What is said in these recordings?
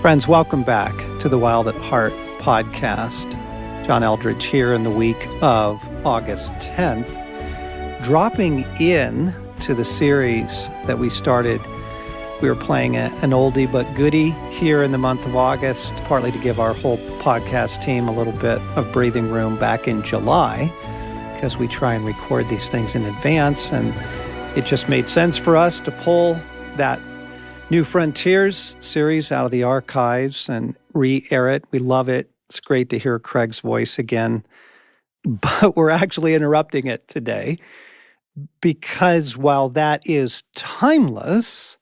Friends, welcome back to the Wild at Heart podcast. John Eldredge here in the week of August 10th, dropping in to the series that we started. We were playing an oldie but goodie here in the month of August, partly to give our whole podcast team a little bit of breathing room back in July, because we try and record these things in advance, and it just made sense for us to pull that New Frontiers series out of the archives and re-air it. We love it. It's great to hear Craig's voice again. But we're actually interrupting it today because while that is timeless,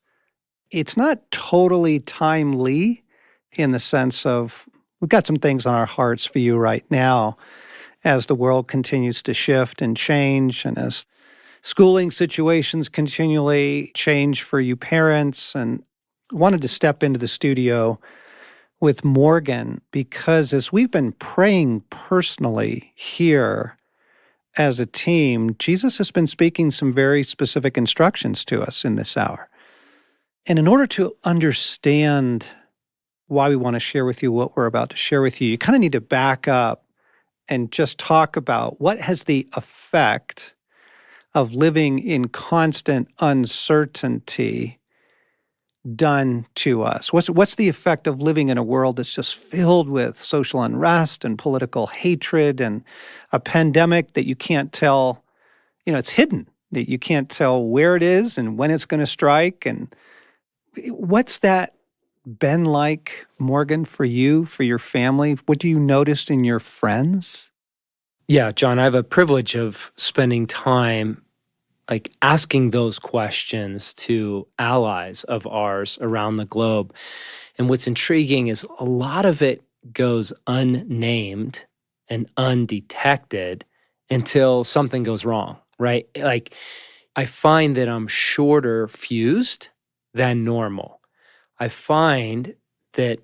it's not totally timely in the sense of we've got some things on our hearts for you right now as the world continues to shift and change, and as schooling situations continually change for you parents. And wanted to step into the studio with Morgan because as we've been praying personally here as a team, Jesus has been speaking some very specific instructions to us in this hour. And in order to understand why we want to share with you what we're about to share with you, you kind of need to back up and just talk about what has the effect of living in constant uncertainty done to us? What's the effect of living in a world that's just filled with social unrest and political hatred and a pandemic that you can't tell, it's hidden, that you can't tell where it is and when it's going to strike? And what's that been like, Morgan, for you, for your family? What do you notice in your friends? Yeah, John, I have a privilege of spending time asking those questions to allies of ours around the globe. And what's intriguing is a lot of it goes unnamed and undetected until something goes wrong, right? I find that I'm shorter fused than normal. I find that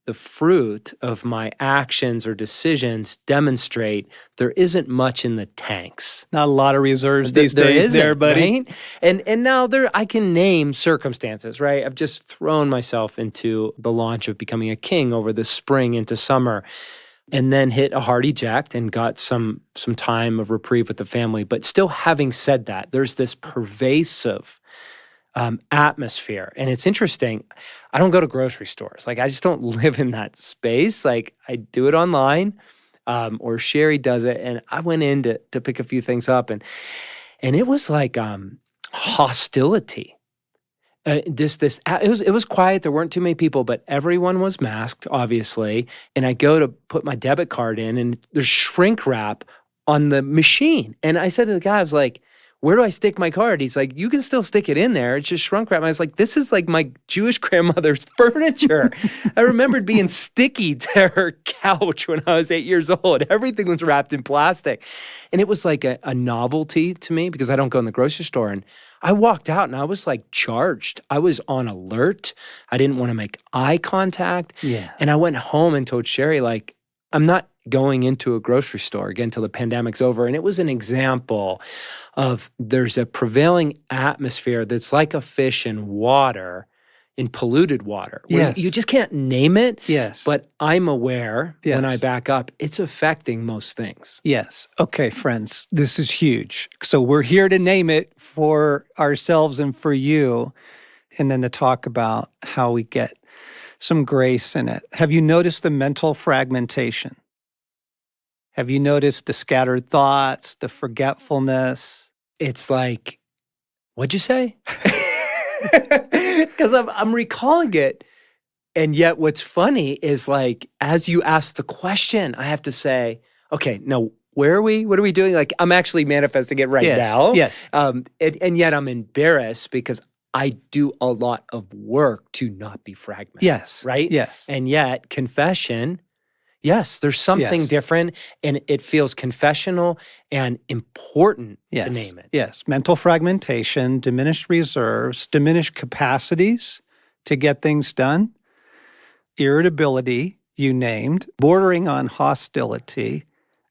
the fruit of my actions or decisions demonstrate there isn't much in the tanks. Not a lot of reserves these days there, buddy. Right? And now I can name circumstances, right? I've just thrown myself into the launch of becoming a king over the spring into summer, and then hit a hard eject and got some time of reprieve with the family. But still, having said that, there's this pervasive atmosphere. And it's interesting. I don't go to grocery stores. I just don't live in that space. I do it online, or Sherry does it. And I went in to pick a few things up, and it was hostility. It was quiet. There weren't too many people, but everyone was masked, obviously. And I go to put my debit card in, and there's shrink wrap on the machine. And I said to the guy, I was like, where do I stick my card? He's like, you can still stick it in there. It's just shrunk wrap. And I was like, this is my Jewish grandmother's furniture. I remembered being sticky to her couch when I was 8 years old. Everything was wrapped in plastic. And it was like a novelty to me because I don't go in the grocery store. And I walked out and I was charged. I was on alert. I didn't want to make eye contact. Yeah. And I went home and told Sherry, I'm not going into a grocery store again until the pandemic's over. And it was an example of there's a prevailing atmosphere that's like a fish in water, in polluted water. Yes. You just can't name it. Yes. But I'm aware Yes. when I back up, it's affecting most things. Yes. Okay, friends, this is huge. So we're here to name it for ourselves and for you, and then to talk about how we get some grace in it. Have you noticed the mental fragmentation? Have you noticed the scattered thoughts, the forgetfulness? It's what'd you say? Because I'm recalling it. And yet what's funny is as you ask the question, I have to say, okay, no, where are we? What are we doing? I'm actually manifesting it right now. Yes. And yet I'm embarrassed because I do a lot of work to not be fragmented. Yes. Right? Yes. And yet confession, yes, there's something different, and it feels confessional and important to name it. Yes. Mental fragmentation, diminished reserves, diminished capacities to get things done, irritability, you named, bordering on hostility,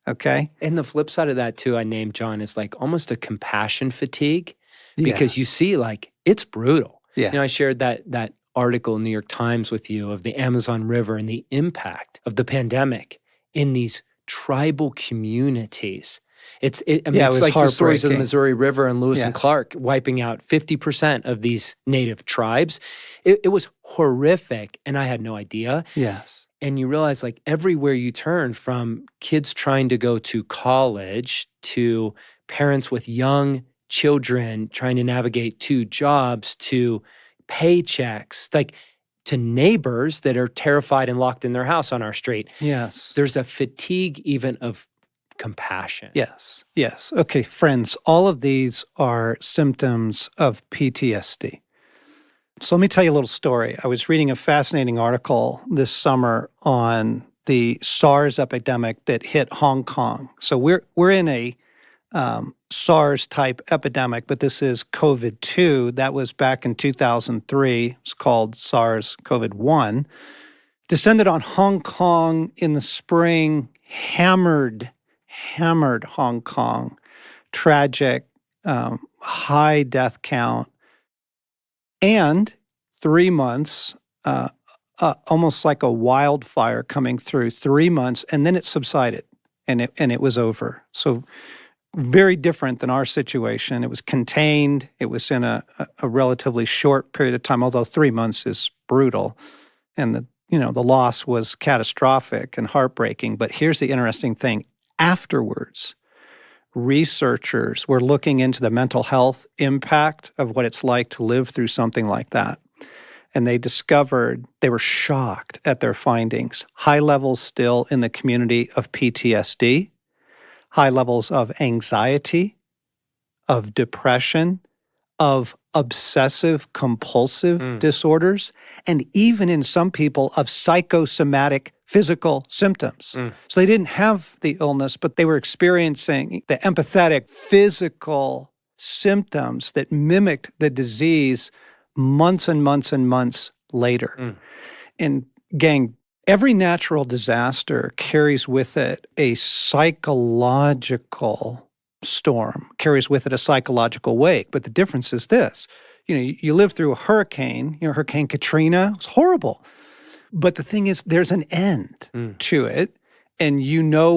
okay? And the flip side of that too, I named, John, is almost a compassion fatigue because you see it's brutal. Yeah. I shared that article in New York Times with you of the Amazon River and the impact of the pandemic in these tribal communities. I mean, Yeah, it it's was like the stories of the heartbreaking. Missouri River and Lewis and Yes. Clark wiping out 50% of these native tribes. It was horrific, and I had no idea. Yes. And you realize, like, everywhere you turn, from kids trying to go to college to parents with young children trying to navigate two jobs to paychecks, like to neighbors that are terrified and locked in their house on our street. Yes. There's a fatigue even of compassion. Yes. Yes. Okay, friends, all of these are symptoms of PTSD. So let me tell you a little story. I was reading a fascinating article this summer on the SARS epidemic that hit Hong Kong. So we're in a SARS type epidemic, but this is COVID-2. That was back in 2003. It's called SARS-CoV-1. Descended on Hong Kong in the spring, hammered Hong Kong. Tragic, high death count. And 3 months, almost like a wildfire coming through, 3 months, and then it subsided and it was over. So very different than our situation. It was contained. It was in a relatively short period of time, although 3 months is brutal. And the loss was catastrophic and heartbreaking. But here's the interesting thing. Afterwards, researchers were looking into the mental health impact of what it's like to live through something like that. And they discovered, they were shocked at their findings. High levels still in the community of PTSD, high levels of anxiety, of depression, of obsessive compulsive disorders, and even in some people of psychosomatic physical symptoms. So they didn't have the illness, but they were experiencing the empathetic physical symptoms that mimicked the disease months and months and months later. And gang, every natural disaster carries with it a psychological storm, carries with it a psychological wake. But the difference is this. You live through a hurricane, Hurricane Katrina, it's horrible. But the thing is, there's an end to it. And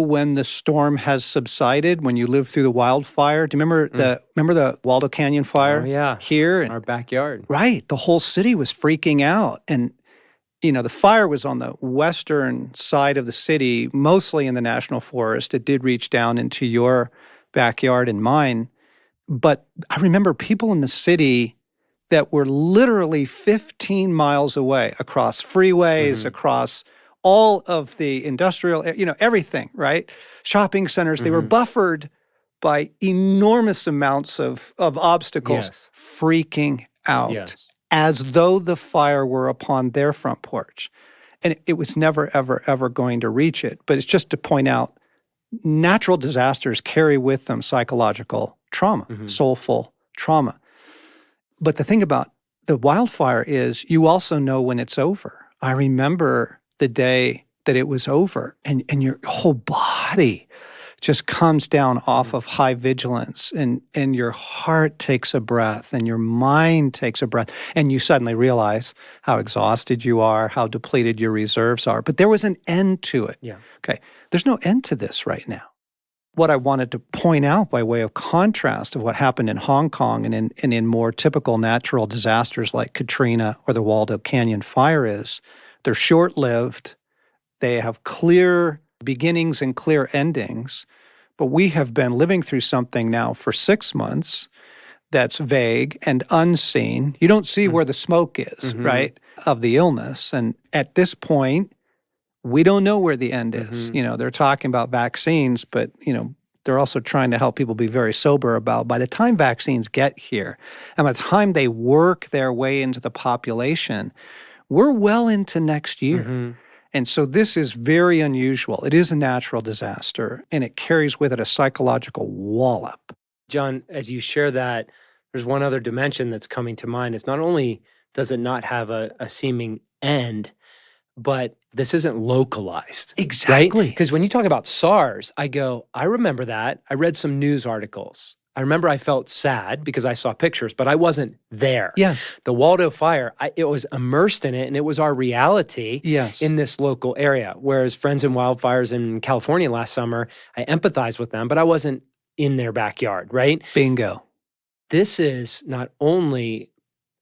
when the storm has subsided, when you live through the wildfire. Do you remember the Waldo Canyon fire? Oh, yeah. Here? In our backyard. Right. The whole city was freaking out. And, the fire was on the western side of the city, mostly in the National Forest. It did reach down into your backyard and mine. But I remember people in the city that were literally 15 miles away, across freeways, across all of the industrial, everything, right? Shopping centers, they were buffered by enormous amounts of obstacles, freaking out, as though the fire were upon their front porch. And it was never, ever, ever going to reach it. But it's just to point out, natural disasters carry with them psychological trauma, soulful trauma. But the thing about the wildfire is you also know when it's over. I remember the day that it was over, and your whole body just comes down off of high vigilance, and your heart takes a breath, and your mind takes a breath, and you suddenly realize how exhausted you are, how depleted your reserves are. But there was an end to it. Yeah. Okay. There's no end to this right now. What I wanted to point out by way of contrast of what happened in Hong Kong and in more typical natural disasters like Katrina or the Waldo Canyon fire is they're short-lived, they have clear beginnings and clear endings, but we have been living through something now for 6 months that's vague and unseen. You don't see where the smoke is, right, of the illness. And at this point, we don't know where the end is. They're talking about vaccines, but, they're also trying to help people be very sober about by the time vaccines get here and by the time they work their way into the population, we're well into next year. And so this is very unusual. It is a natural disaster, and it carries with it a psychological wallop. John, as you share that, there's one other dimension that's coming to mind. Is not only does it not have a seeming end, but this isn't localized. Exactly. Because when you talk about SARS, I remember that. I read some news articles I remember I felt sad because I saw pictures, but I wasn't there. Yes. The Waldo fire, it was immersed in it, and it was our reality Yes. in this local area. Whereas Friends in Wildfires in California last summer, I empathized with them, but I wasn't in their backyard, right? Bingo. This is not only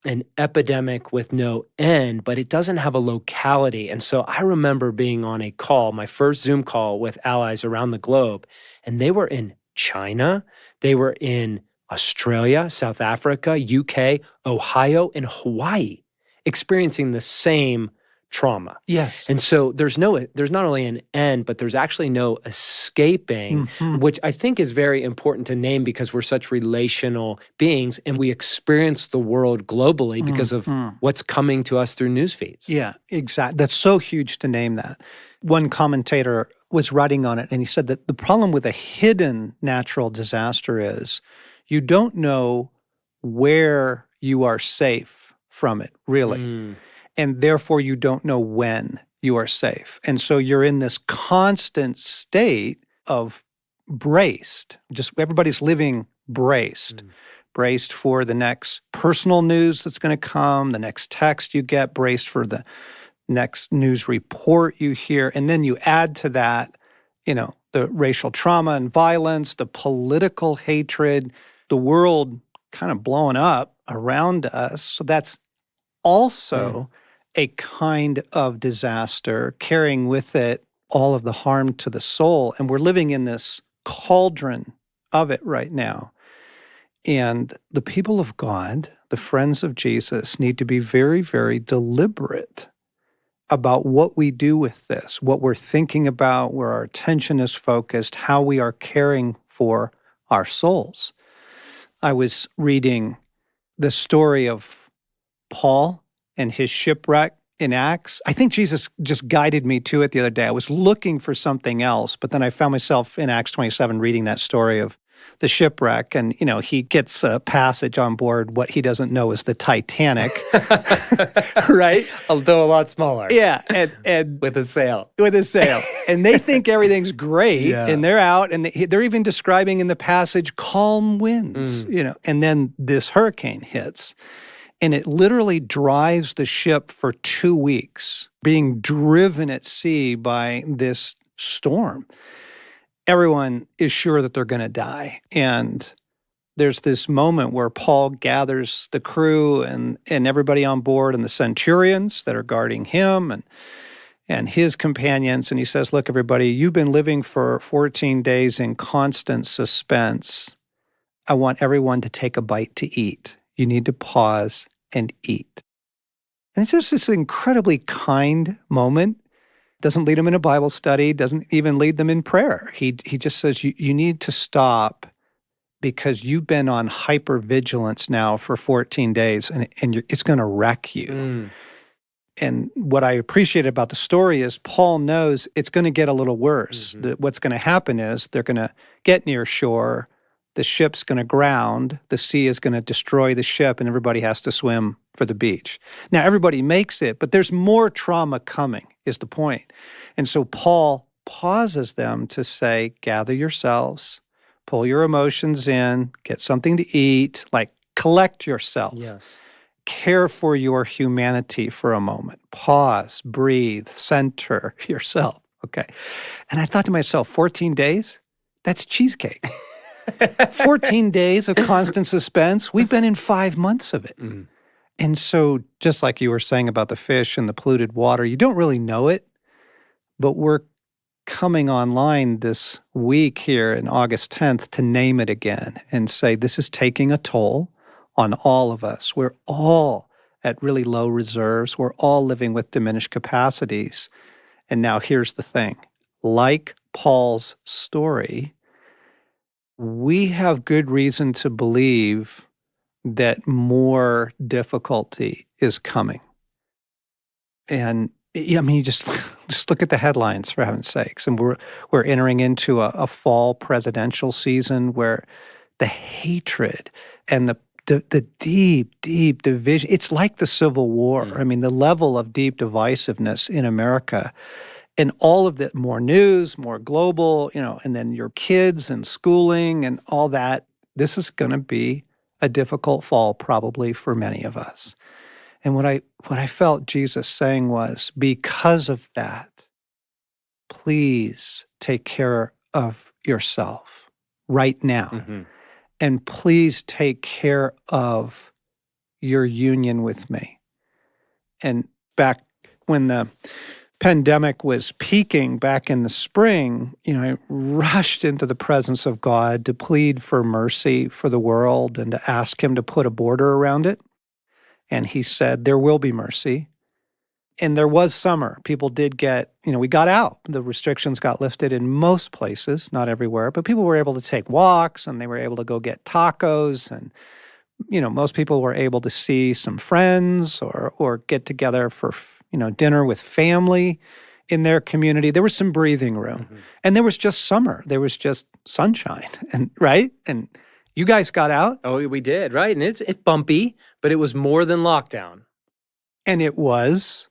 an epidemic with no end, but it doesn't have a locality. And so I remember being on a call, my first Zoom call with allies around the globe, and they were in China, they were in Australia, South Africa, UK, Ohio, and Hawaii, experiencing the same trauma. Yes. And so there's not only an end, but there's actually no escaping, which I think is very important to name because we're such relational beings and we experience the world globally because of what's coming to us through news feeds. Yeah, exactly. That's so huge to name that. One commentator was writing on it, and he said that the problem with a hidden natural disaster is you don't know where you are safe from it, really. And therefore, you don't know when you are safe. And so you're in this constant state of braced. Just everybody's living braced. Braced for the next personal news that's going to come, the next text you get, braced for the next news report you hear. And then you add to that, the racial trauma and violence, the political hatred, the world kind of blowing up around us. So that's also a kind of disaster, carrying with it all of the harm to the soul. And we're living in this cauldron of it right now. And the people of God, the friends of Jesus, need to be very, very deliberate about what we do with this, what we're thinking about, where our attention is focused, how we are caring for our souls. I was reading the story of Paul and his shipwreck in Acts. I think Jesus just guided me to it the other day. I was looking for something else, but then I found myself in Acts 27 reading that story of the shipwreck, and he gets a passage on board what he doesn't know is the Titanic, right? Although a lot smaller. Yeah, and with a sail. And they think everything great, and they're out, and they're even describing in the passage calm winds, and then this hurricane hits. And it literally drives the ship for 2 weeks, being driven at sea by this storm. Everyone is sure that they're going to die. And there's this moment where Paul gathers the crew and everybody on board and the centurions that are guarding him and his companions. And he says, look, everybody, you've been living for 14 days in constant suspense. I want everyone to take a bite to eat. You need to pause and eat. And it's just this incredibly kind moment. Doesn't lead them in a Bible study, doesn't even lead them in prayer. He just says, you need to stop because you've been on hypervigilance now for 14 days and it's going to wreck you. And what I appreciate about the story is Paul knows it's going to get a little worse. What's going to happen is they're going to get near shore, the ship's going to ground, the sea is going to destroy the ship, and everybody has to swim for the beach. Now, everybody makes it, but there's more trauma coming, is the point. And so Paul pauses them to say, gather yourselves, pull your emotions in, get something to eat, like collect yourself. Yes. Care for your humanity for a moment. Pause, breathe, center yourself. Okay. And I thought to myself, 14 days? That's cheesecake. 14 days of constant suspense. We've been in 5 months of it. And so just like you were saying about the fish and the polluted water, you don't really know it, but we're coming online this week here in August 10th to name it again and say this is taking a toll on all of us. We're all at really low reserves. We're all living with diminished capacities. And now here's the thing. Like Paul's story, we have good reason to believe that more difficulty is coming. And I mean, you just look at the headlines, for heaven's sakes. And we're entering into a fall presidential season where the hatred and the deep, deep division, it's like the Civil War. I mean, the level of deep divisiveness in America. And all of that, more news, more global, and then your kids and schooling and all that, This is going to be a difficult fall probably for many of us. And what I felt Jesus saying was, because of that, please take care of yourself right now. Mm-hmm. And please take care of your union with me. And back when the pandemic was peaking back in the spring, I rushed into the presence of God to plead for mercy for the world and to ask him to put a border around it. And he said, there will be mercy. And there was summer. People did get, we got out. The restrictions got lifted in most places, not everywhere, but people were able to take walks and they were able to go get tacos. And, most people were able to see some friends or get together for, dinner with family in their community. There was some breathing room. Mm-hmm. And there was just summer. There was just sunshine, and right? And you guys got out. Oh, we did, right? And it's bumpy, but it was more than lockdown. And it was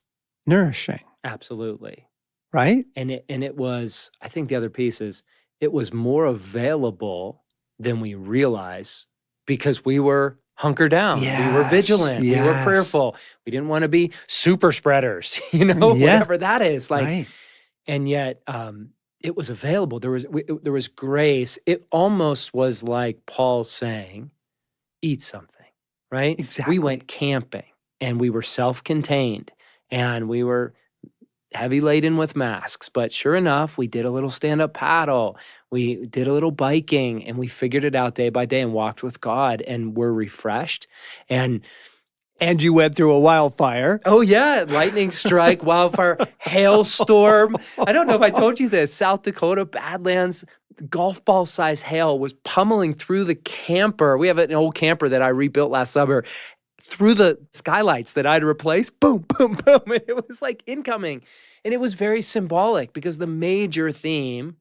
nourishing. Absolutely. Right? And it was, I think the other piece is, it was more available than we realized because we were hunkered down. Yes, we were vigilant. We were prayerful. We didn't want to be super spreaders, whatever that is. Right. And yet it was available. There was grace. It almost was like Paul saying, eat something, right? Exactly. We went camping and we were self-contained and we were heavy laden with masks, but sure enough, we did a little stand-up paddle. We did a little biking and we figured it out day by day and walked with God and were refreshed. And you went through a wildfire. Oh yeah, lightning strike, wildfire, hailstorm. I don't know if I told you this. South Dakota, Badlands, golf ball size hail was pummeling through the camper. We have an old camper that I rebuilt last summer. Through the skylights that I'd replaced, boom, boom, boom. And it was like incoming. And it was very symbolic because the major theme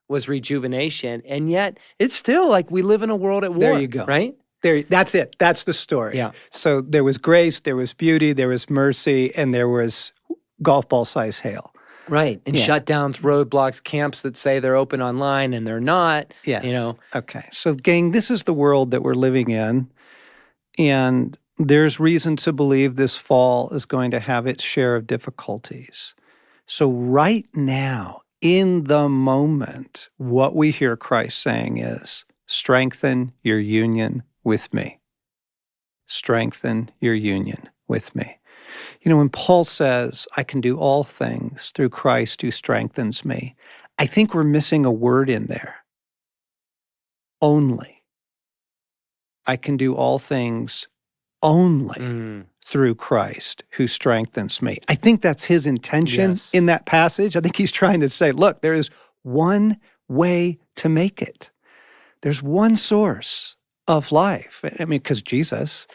was rejuvenation. And yet it's still like we live in a world at war. There you go. Right? That's it. That's the story. Yeah. So there was grace, there was beauty, there was mercy, and there was golf ball size hail. Right. And shutdowns, roadblocks, camps that say they're open online and they're not. Yes. Okay. So gang, this is the world that we're living in. And there's reason to believe this fall is going to have its share of difficulties. So right now, in the moment, what we hear Christ saying is, strengthen your union with me. Strengthen your union with me. When Paul says, I can do all things through Christ who strengthens me, I think we're missing a word in there. Only. I can do all things only through Christ who strengthens me. I think that's his intention in that passage. I think he's trying to say, look, there is one way to make it. There's one source of life. I mean, because Jesus,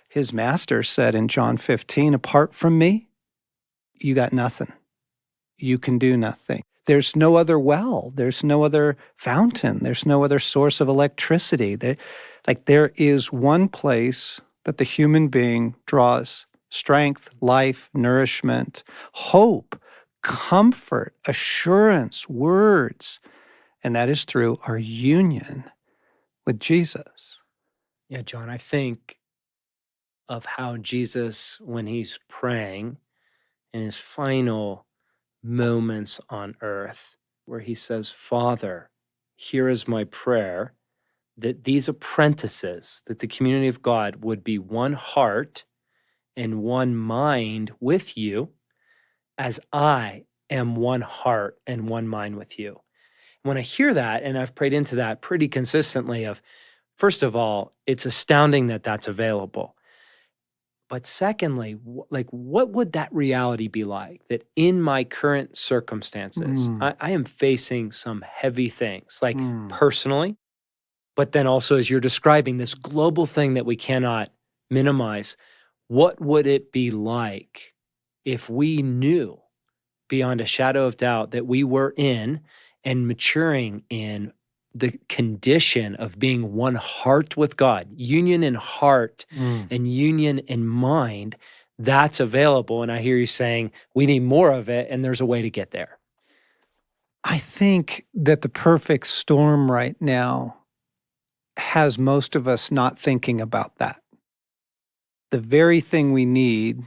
his master, said in John 15, apart from me, you got nothing. You can do nothing. There's no other well. There's no other fountain. There's no other source of electricity. There is one place that the human being draws strength, life, nourishment, hope, comfort, assurance, words, and that is through our union with Jesus. Yeah, John, I think of how Jesus, when he's praying in his final moments on earth, where he says, Father, here is my prayer, that these apprentices, that the community of God would be one heart and one mind with you, as I am one heart and one mind with you. When I hear that, and I've prayed into that pretty consistently of, first of all, it's astounding that that's available. But secondly, what would that reality be like? That in my current circumstances, I am facing some heavy things, personally, but then also as you're describing this global thing that we cannot minimize, what would it be like if we knew beyond a shadow of doubt that we were in and maturing in the condition of being one heart with God, union in heart and union in mind, that's available. And I hear you saying we need more of it, and there's a way to get there. I think that the perfect storm right now has most of us not thinking about that. The very thing we need,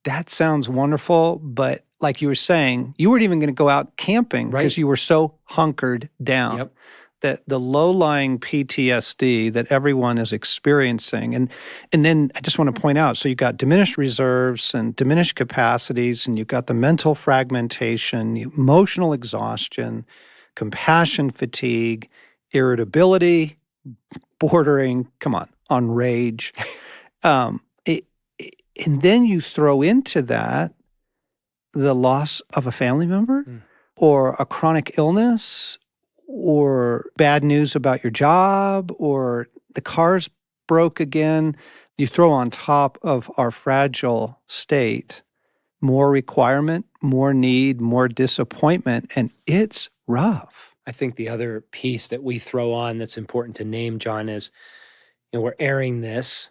that sounds wonderful, but like you were saying, you weren't even going to go out camping because Right. you were so hunkered down. Yep. That the low-lying PTSD that everyone is experiencing. And then I just want to point out, so you've got diminished reserves and diminished capacities, and you've got the mental fragmentation, emotional exhaustion, compassion fatigue, irritability, bordering, come on rage. And then you throw into that the loss of a family member or a chronic illness or bad news about your job or the car's broke again. You throw on top of our fragile state more requirement, more need, more disappointment, and it's rough. I think the other piece that we throw on that's important to name, John, is we're airing this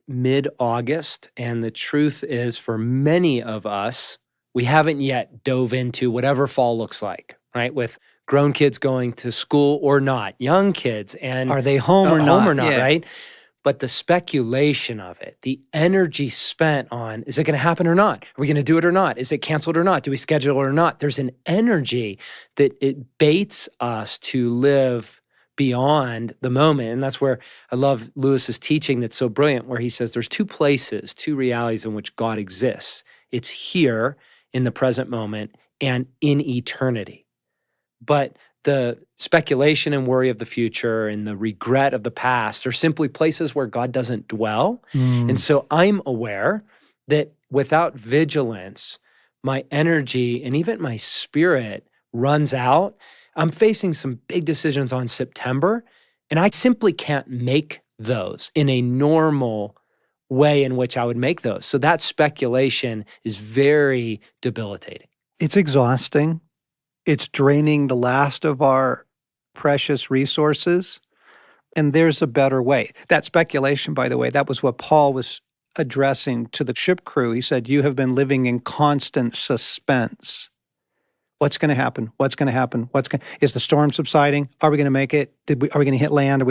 mid-August, and the truth is for many of us, we haven't yet dove into whatever fall looks like, right? With grown kids going to school or not, young kids, and are they home or not? not, Yeah. right? But the speculation of it, the energy spent on, is it going to happen or not? Are we going to do it or not? Is it canceled or not? Do we schedule it or not? There's an energy that it baits us to live beyond the moment. And that's where I love Lewis's teaching that's so brilliant, where he says there's two places, two realities in which God exists. It's here in the present moment and in eternity. But the speculation and worry of the future and the regret of the past are simply places where God doesn't dwell. And so I'm aware that without vigilance, my energy and even my spirit runs out. I'm facing some big decisions on September, and I simply can't make those in a normal way in which I would make those. So that speculation is very debilitating. It's exhausting. It's draining the last of our precious resources. And there's a better way. That speculation, by the way, that was what Paul was addressing to the ship crew. He said, you have been living in constant suspense. What's going to happen? What's going to happen? Is the storm subsiding? Are we going to make it? Are we going to hit land?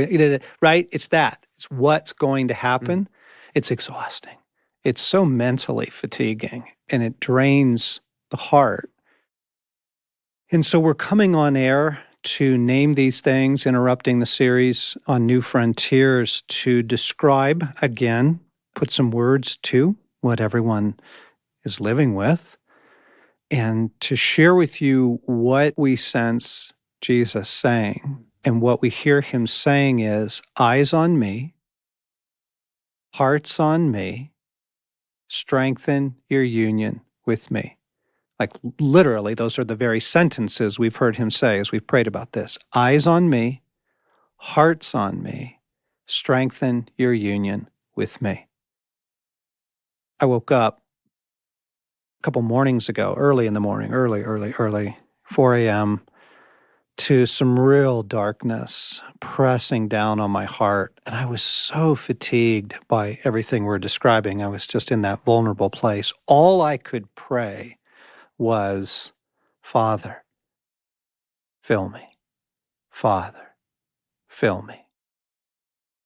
Right? It's that. It's what's going to happen. It's exhausting. It's so mentally fatiguing, and it drains the heart. And so we're coming on air to name these things, interrupting the series on New Frontiers to describe again, put some words to what everyone is living with, and to share with you what we sense Jesus saying. And what we hear him saying is, eyes on me, hearts on me, strengthen your union with me. Like literally, those are the very sentences we've heard him say as we've prayed about this. Eyes on me, hearts on me, strengthen your union with me. I woke up a couple mornings ago, early in the morning, early, 4 a.m., to some real darkness pressing down on my heart. And I was so fatigued by everything we're describing. I was just in that vulnerable place. All I could pray was, Father, fill me. Father, fill me.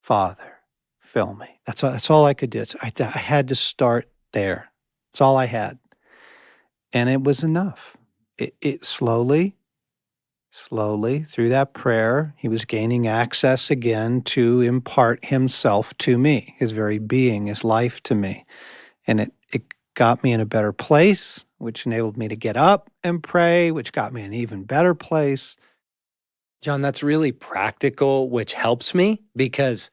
Father, fill me. That's all I could do. I had to start there. That's all I had. And it was enough. It slowly through that prayer, he was gaining access again to impart himself to me, his very being, his life to me. And it got me in a better place, which enabled me to get up and pray, which got me in an even better place. John, that's really practical, which helps me because,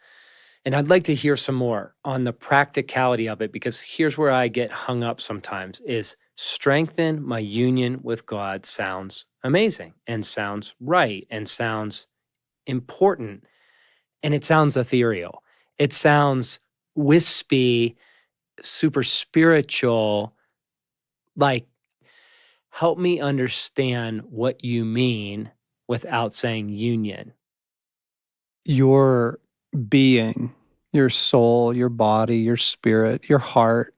and I'd like to hear some more on the practicality of it, because here's where I get hung up sometimes is strengthen my union with God sounds amazing and sounds right and sounds important. And it sounds ethereal. It sounds wispy, super spiritual, like, help me understand what you mean without saying union. Your being, your soul, your body, your spirit, your heart,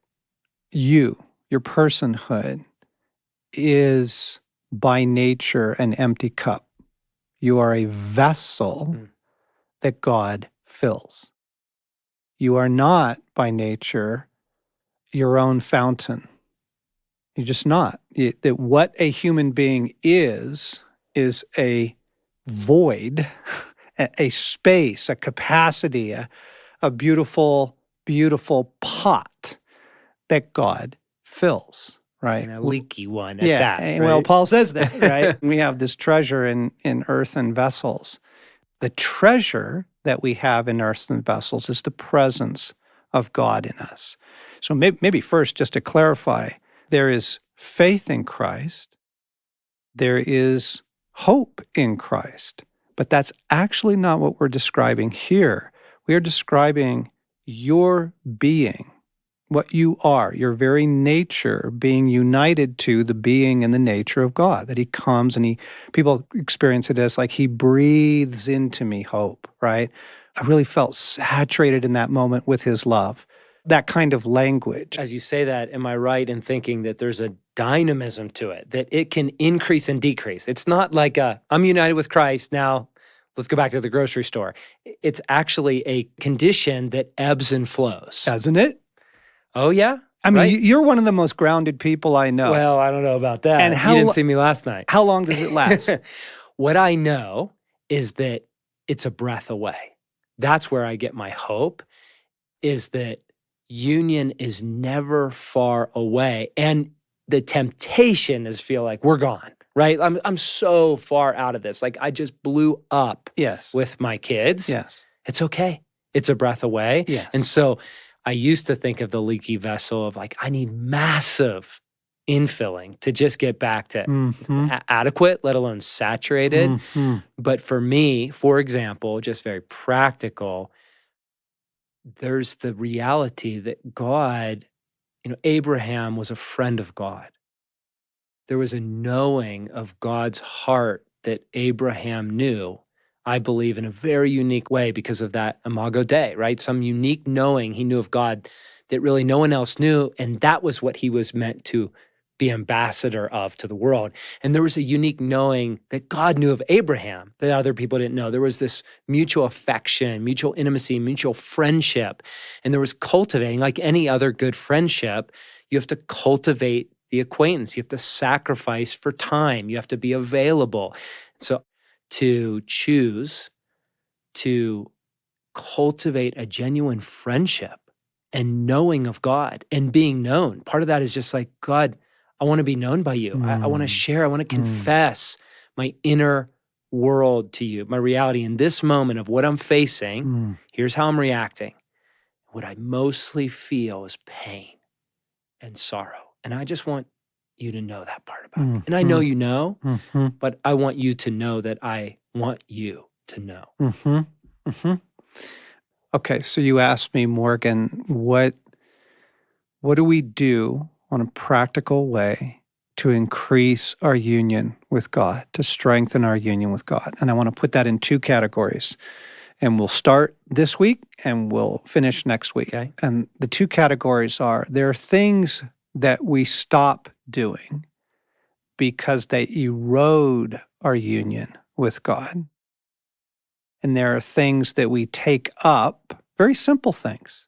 your personhood is by nature an empty cup. You are a vessel that God fills. You are not, by nature, your own fountain. You're just not. That what a human being is a void, a space, a capacity, a beautiful, beautiful pot that God fills, right? And a leaky one at Yeah, that. and Right? well, Paul says that, right? We have this treasure in earthen vessels. The treasure that we have in earthen vessels is the presence of God in us. So maybe first, just to clarify, there is faith in Christ, there is hope in Christ, but that's actually not what we're describing here. We are describing your being, what you are, your very nature being united to the being and the nature of God, that he comes and people experience it as like he breathes into me hope, right? I really felt saturated in that moment with his love, that kind of language. As you say that, am I right in thinking that there's a dynamism to it, that it can increase and decrease? It's not like I'm united with Christ, now let's go back to the grocery store. It's actually a condition that ebbs and flows. Doesn't it? Oh, yeah? I mean, right? you're one of the most grounded people I know. Well, I don't know about that. And you didn't see me last night. How long does it last? What I know is that it's a breath away. That's where I get my hope, is that union is never far away. And the temptation is feel like we're gone, right? I'm so far out of this. Like I just blew up Yes. with my kids. Yes. It's okay. It's a breath away. Yes. And so I used to think of the leaky vessel of like, I need massive infilling to just get back to adequate, let alone saturated. But for me, for example, just very practical, there's the reality that God, Abraham was a friend of God. There was a knowing of God's heart that Abraham knew, I believe, in a very unique way because of that Imago Dei, right? Some unique knowing he knew of God that really no one else knew. And that was what he was meant to be ambassador of to the world. And there was a unique knowing that God knew of Abraham that other people didn't know. There was this mutual affection, mutual intimacy, mutual friendship. And there was cultivating, like any other good friendship, you have to cultivate the acquaintance. You have to sacrifice for time. You have to be available. So to choose to cultivate a genuine friendship and knowing of God and being known. Part of that is just like, God, I want to be known by you. I want to share. I want to confess my inner world to you, my reality in this moment of what I'm facing. Here's how I'm reacting. What I mostly feel is pain and sorrow. And I just want you to know that part about me. And I know you know, but I want you to know that I want you to know. Okay, so you asked me, Morgan, what do we do on a practical way to increase our union with God, to strengthen our union with God? And I want to put that in two categories. And we'll start this week and we'll finish next week. Okay. And the two categories are, there are things that we stop doing because they erode our union with God. And there are things that we take up, very simple things,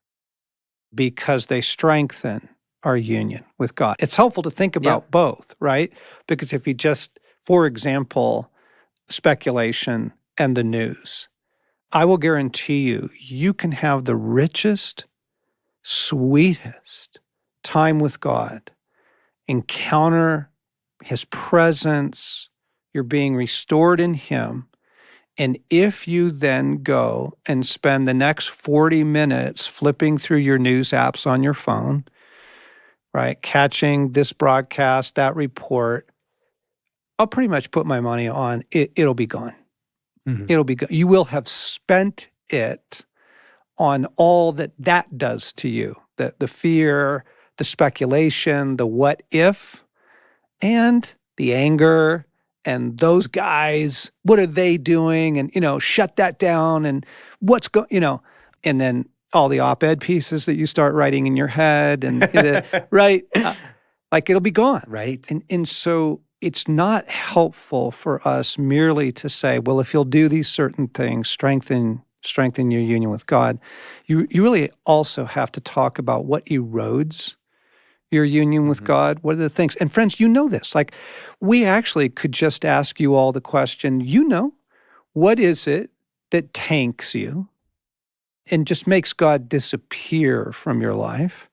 because they strengthen our union with God. It's helpful to think about both, right? Because if you just, for example, speculation and the news, I will guarantee you, you can have the richest, sweetest time with God, encounter his presence, you're being restored in him. And if you then go and spend the next 40 minutes flipping through your news apps on your phone, right, catching this broadcast, that report, I'll pretty much put my money on it'll be gone. It'll be gone. You will have spent it on all that does to you, the fear, the speculation, the what if, and the anger, and those guys, what are they doing? And, shut that down. And what's and then all the op-ed pieces that you start writing in your head and, right? Like it'll be gone. Right. And so it's not helpful for us merely to say, well, if you'll do these certain things, strengthen strengthen your union with God, you really also have to talk about what erodes your union with God. What are the things? And friends, you know this. Like, we actually could just ask you all the question, what is it that tanks you and just makes God disappear from your life?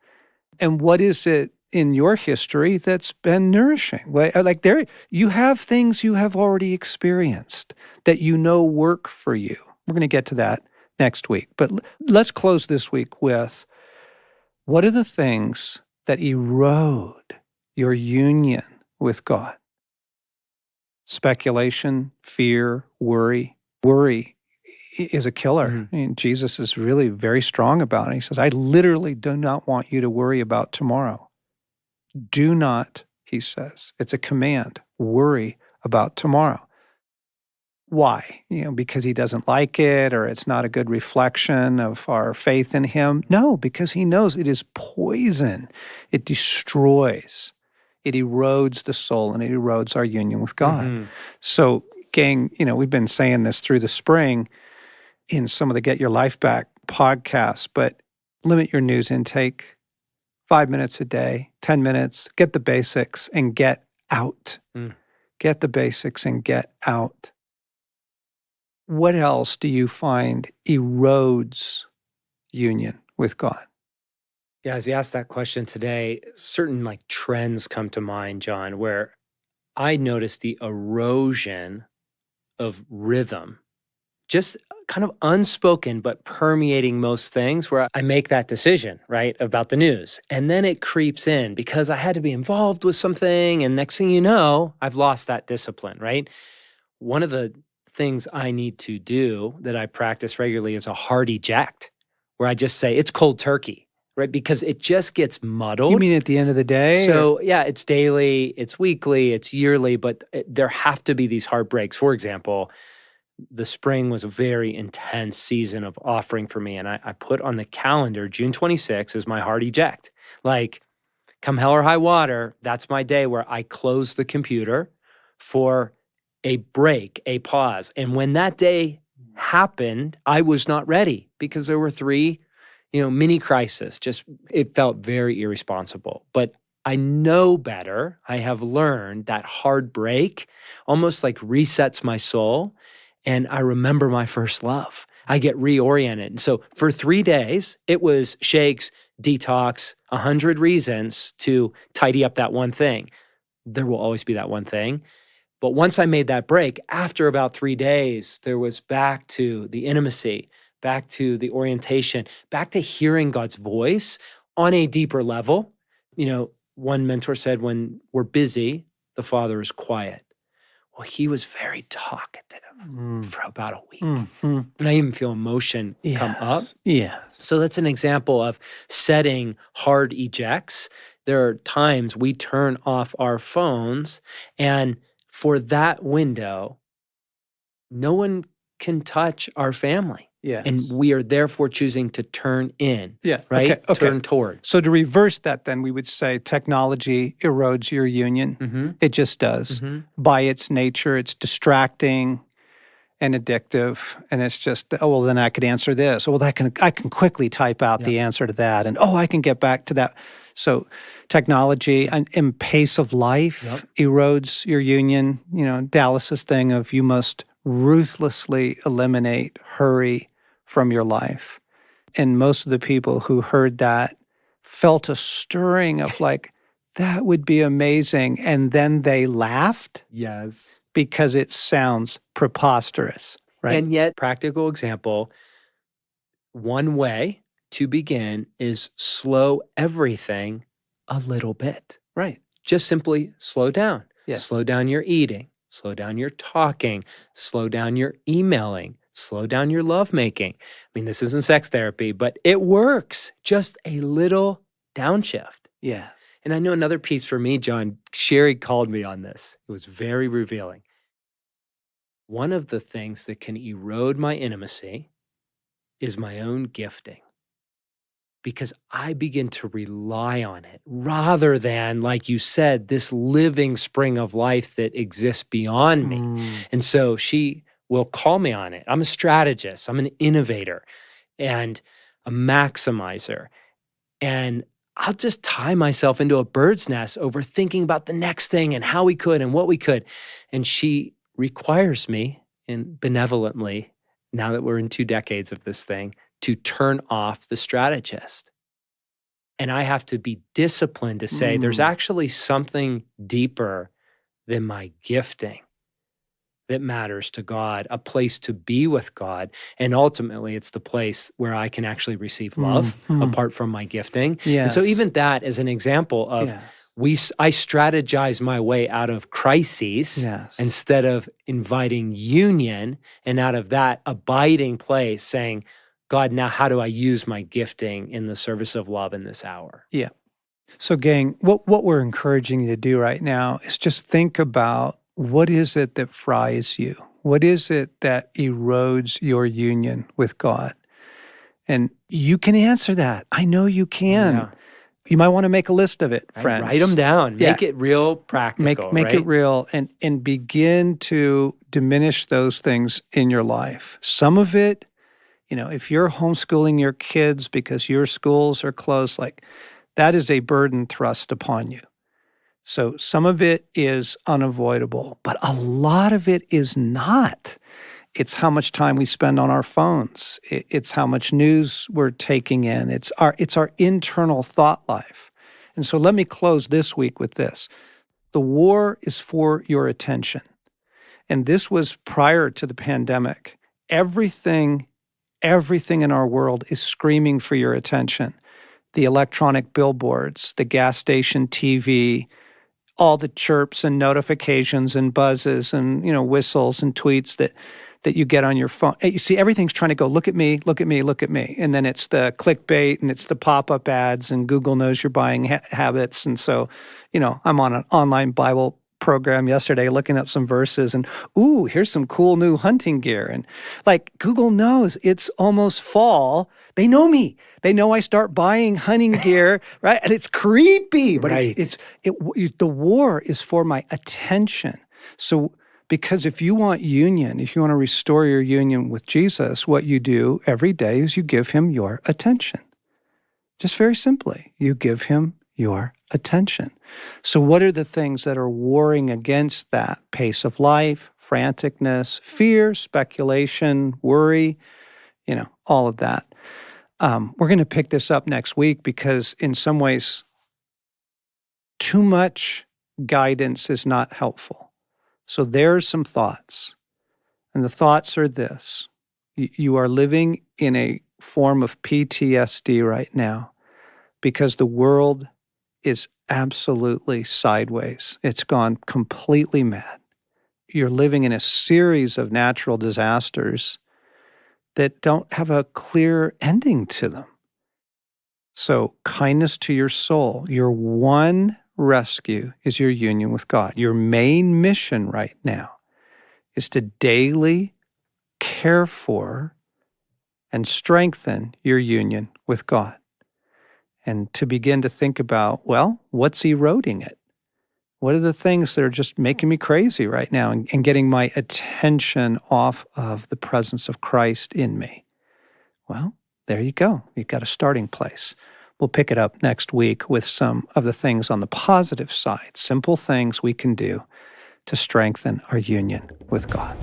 And what is it in your history that's been nourishing? Like, you have things you have already experienced that work for you. We're going to get to that next week. But let's close this week with, what are the things that erode your union with God? Speculation, fear, worry. Worry is a killer. I mean, Jesus is really very strong about it. He says, I literally do not want you to worry about tomorrow. Do not, he says, it's a command, worry about tomorrow. Why? Because he doesn't like it, or it's not a good reflection of our faith in him? No, because he knows it is poison. It destroys. It erodes the soul, and it erodes our union with God. So, gang, we've been saying this through the spring in some of the Get Your Life Back podcasts, but limit your news intake. 5 minutes a day, 10 minutes, get the basics and get out. Get the basics and get out. What else do you find erodes union with God? Yeah, as you asked that question today, certain trends come to mind, John, where I noticed the erosion of rhythm, just kind of unspoken, but permeating most things, where I make that decision, right, about the news. And then it creeps in because I had to be involved with something. And next thing you know, I've lost that discipline, right? One of the things I need to do that I practice regularly is a hard eject, where I just say it's cold turkey, right? Because it just gets muddled. You mean at the end of the day? So yeah, it's daily, it's weekly, it's yearly, but there have to be these hard breaks. For example, the spring was a very intense season of offering for me. And I put on the calendar June 26th as my hard eject. Like, come hell or high water, that's my day where I close the computer for a break, a pause. And when that day happened, I was not ready because there were 3, mini crises. Just, it felt very irresponsible. But I know better. I have learned that hard break almost resets my soul. And I remember my first love. I get reoriented. And so for 3 days, it was shakes, detox, 100 reasons to tidy up that one thing. There will always be that one thing. But once I made that break, after about 3 days, there was back to the intimacy, back to the orientation, back to hearing God's voice on a deeper level. One mentor said, when we're busy, the Father is quiet. Well, he was very talkative for about a week. And I even feel emotion come up. Yeah. So that's an example of setting hard ejects. There are times we turn off our phones, and for that window, no one can touch our family. Yes. And we are therefore choosing to turn in, Okay. right? Turn toward. So to reverse that, then we would say technology erodes your union. It just does. By its nature, it's distracting and addictive. And it's just, then I could answer this. I can quickly type out the answer to that. And I can get back to that. So technology and pace of life erodes your union. Dallas's thing of, you must ruthlessly eliminate hurry from your life. And most of the people who heard that felt a stirring of that would be amazing. And then they laughed. Yes. Because it sounds preposterous, right? And yet, practical example, one way to begin is slow everything a little bit. Right. Just simply slow down. Yes. Slow down your eating. Slow down your talking. Slow down your emailing. Slow down your lovemaking. I mean, this isn't sex therapy, but it works. Just a little downshift. Yes. And I know another piece for me, John, Sherry called me on this. It was very revealing. One of the things that can erode my intimacy is my own gifting, because I begin to rely on it rather than, like you said, this living spring of life that exists beyond me. And so she will call me on it. I'm a strategist, I'm an innovator, and a maximizer. And I'll just tie myself into a bird's nest over thinking about the next thing and how we could and what we could. And she requires me, and benevolently, now that we're in 2 decades of this thing, to turn off the strategist. And I have to be disciplined to say there's actually something deeper than my gifting that matters to God, a place to be with God. And ultimately, it's the place where I can actually receive love apart from my gifting. Yes. And so even that is an example of I strategize my way out of crises instead of inviting union, and out of that abiding place saying, God, now how do I use my gifting in the service of love in this hour? Yeah. So gang, what we're encouraging you to do right now is just think about, what is it that fries you? What is it that erodes your union with God? And you can answer that. I know you can. Yeah. You might want to make a list of it, friends. Write them down. Make it real practical. Make it real, and begin to diminish those things in your life. Some of it, if you're homeschooling your kids because your schools are closed, like that is a burden thrust upon you. So some of it is unavoidable, but a lot of it is not. It's how much time we spend on our phones. It's how much news we're taking in. It's our internal thought life. And so let me close this week with this. The war is for your attention. And this was prior to the pandemic. Everything in our world is screaming for your attention. The electronic billboards, the gas station TV, all the chirps and notifications and buzzes and, whistles and tweets that you get on your phone. You see, everything's trying to go, look at me, look at me, look at me. And then it's the clickbait and it's the pop-up ads, and Google knows your buying habits. And so, I'm on an online Bible program yesterday looking up some verses, and ooh, here's some cool new hunting gear. And like, Google knows it's almost fall. They know me. They know I start buying hunting gear, right? And it's creepy, but the war is for my attention. So, because if you want union, if you want to restore your union with Jesus, what you do every day is you give him your attention. Just very simply, you give him your attention. So what are the things that are warring against that? Pace of life, franticness, fear, speculation, worry, all of that. We're going to pick this up next week because in some ways, too much guidance is not helpful. So there's some thoughts. And the thoughts are this. You are living in a form of PTSD right now because the world is absolutely sideways. It's gone completely mad. You're living in a series of natural disasters that don't have a clear ending to them. So kindness to your soul, your one rescue is your union with God. Your main mission right now is to daily care for and strengthen your union with God. And to begin to think about, well, what's eroding it? What are the things that are just making me crazy right now and getting my attention off of the presence of Christ in me? Well, there you go. You've got a starting place. We'll pick it up next week with some of the things on the positive side, simple things we can do to strengthen our union with God.